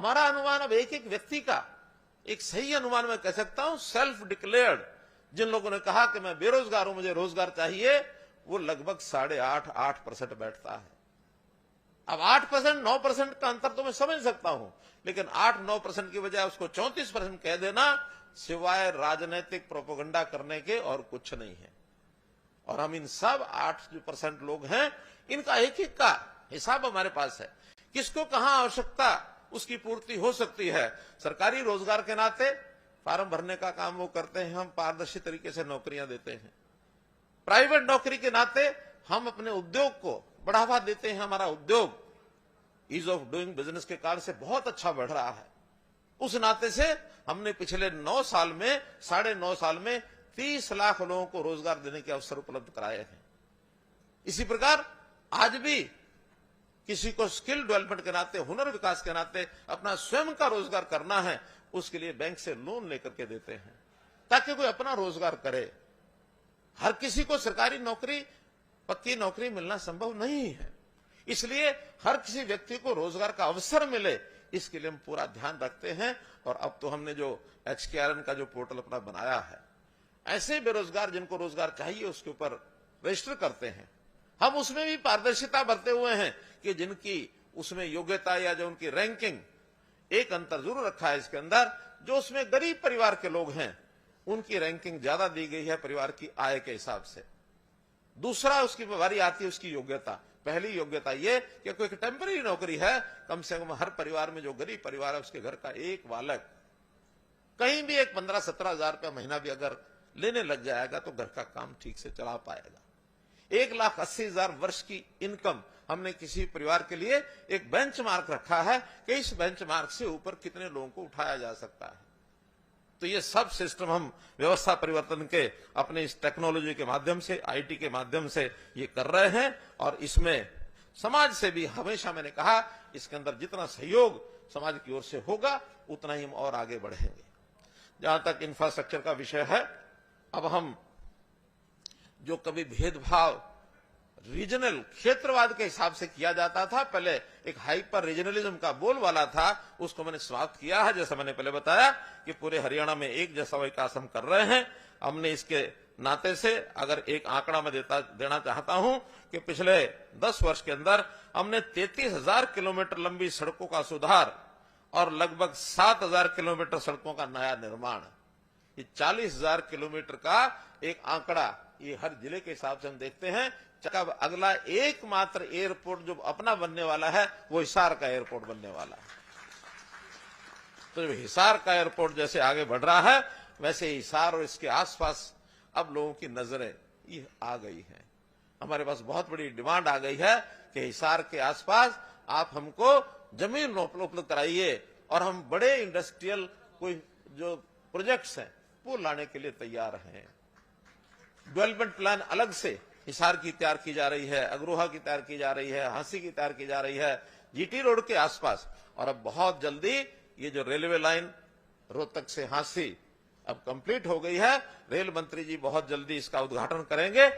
हमारा अनुमान अब एक एक व्यक्ति का एक सही अनुमान मैं कह सकता हूं, सेल्फ डिक्लेयर्ड जिन लोगों ने कहा कि मैं बेरोजगार हूं, मुझे रोजगार चाहिए, वो लगभग 8.5% बैठता है। अब 8%, 9% का अंतर तो मैं समझ सकता हूं, लेकिन 8-9% की बजाय उसको 34% कह देना सिवाय राजनीतिक प्रोपेगेंडा करने के और कुछ नहीं है। और हम इन सब 8% लोग हैं, इनका एक एक का हिसाब हमारे पास है, किसको कहां आवश्यकता उसकी पूर्ति हो सकती है। सरकारी रोजगार के नाते फार्म भरने का काम वो करते हैं, हम पारदर्शी तरीके से नौकरियां देते हैं। प्राइवेट नौकरी के नाते हम अपने उद्योग को बढ़ावा देते हैं। हमारा उद्योग ईज ऑफ डूइंग बिजनेस के कारण से बहुत अच्छा बढ़ रहा है। उस नाते से हमने पिछले 9 साल में, 9.5 साल में 30 लाख लोगों को रोजगार देने के अवसर उपलब्ध कराए हैं। इसी प्रकार आज भी किसी को स्किल डेवलपमेंट के नाते, हुनर विकास के नाते अपना स्वयं का रोजगार करना है, उसके लिए बैंक से लोन लेकर के देते हैं ताकि कोई अपना रोजगार करे। हर किसी को सरकारी नौकरी, पक्की नौकरी मिलना संभव नहीं है, इसलिए हर किसी व्यक्ति को रोजगार का अवसर मिले, इसके लिए हम पूरा ध्यान रखते हैं। और अब तो हमने जो HKRN का जो पोर्टल अपना बनाया है, ऐसे बेरोजगार जिनको रोजगार चाहिए उसके ऊपर रजिस्टर करते हैं। हम उसमें भी पारदर्शिता बरते हुए हैं कि जिनकी उसमें योग्यता या जो उनकी रैंकिंग, एक अंतर जरूर रखा है इसके अंदर, जो उसमें गरीब परिवार के लोग हैं उनकी रैंकिंग ज्यादा दी गई है परिवार की आय के हिसाब से। दूसरा उसकी बारी आती है उसकी योग्यता। पहली योग्यता ये कि कोई टेम्पररी नौकरी है, कम से कम हर परिवार में जो गरीब परिवार है उसके घर का एक बालक कहीं भी एक 15-17 हजार रुपया महीना भी अगर लेने लग जाएगा तो घर का काम ठीक से चला पाएगा। 1,80,000 वर्ष की इनकम हमने किसी परिवार के लिए एक बेंचमार्क रखा है कि इस बेंचमार्क से ऊपर कितने लोगों को उठाया जा सकता है। तो ये सब सिस्टम हम व्यवस्था परिवर्तन के अपने इस टेक्नोलॉजी के माध्यम से, IT के माध्यम से ये कर रहे हैं। और इसमें समाज से भी हमेशा मैंने कहा, इसके अंदर जितना सहयोग समाज की ओर से होगा उतना ही हम और आगे बढ़ेंगे। जहां तक इंफ्रास्ट्रक्चर का विषय है, अब हम जो कभी भेदभाव रीजनल, क्षेत्रवाद के हिसाब से किया जाता था, पहले एक हाइपर रीजनलिज्म का बोलबाला था, उसको मैंने समाप्त किया है। जैसा मैंने पहले बताया कि पूरे हरियाणा में एक जैसा विकास हम कर रहे हैं। हमने इसके नाते से अगर एक आंकड़ा मैं देना चाहता हूं कि पिछले 10 वर्ष के अंदर हमने 33,000 किलोमीटर लंबी सड़कों का सुधार और लगभग 7,000 किलोमीटर सड़कों का नया निर्माण, ये 40,000 किलोमीटर का एक आंकड़ा, ये हर जिले के हिसाब से हम देखते हैं। अब अगला एकमात्र एयरपोर्ट जो अपना बनने वाला है वो हिसार का एयरपोर्ट बनने वाला है। तो जो हिसार का एयरपोर्ट जैसे आगे बढ़ रहा है, वैसे हिसार और इसके आसपास अब लोगों की नजरें ये आ गई हैं। हमारे पास बहुत बड़ी डिमांड आ गई है कि हिसार के आसपास आप हमको जमीन उपलब्ध कराइए और हम बड़े इंडस्ट्रियल कोई जो प्रोजेक्ट्स हैं वो लाने के लिए तैयार हैं। डेवलपमेंट प्लान अलग से हिसार की तैयार की जा रही है, अग्रोहा की तैयार की जा रही है, हांसी की तैयार की जा रही है, GT रोड के आसपास। और अब बहुत जल्दी ये जो रेलवे लाइन रोहतक से हांसी अब कंप्लीट हो गई है, रेल मंत्री जी बहुत जल्दी इसका उद्घाटन करेंगे।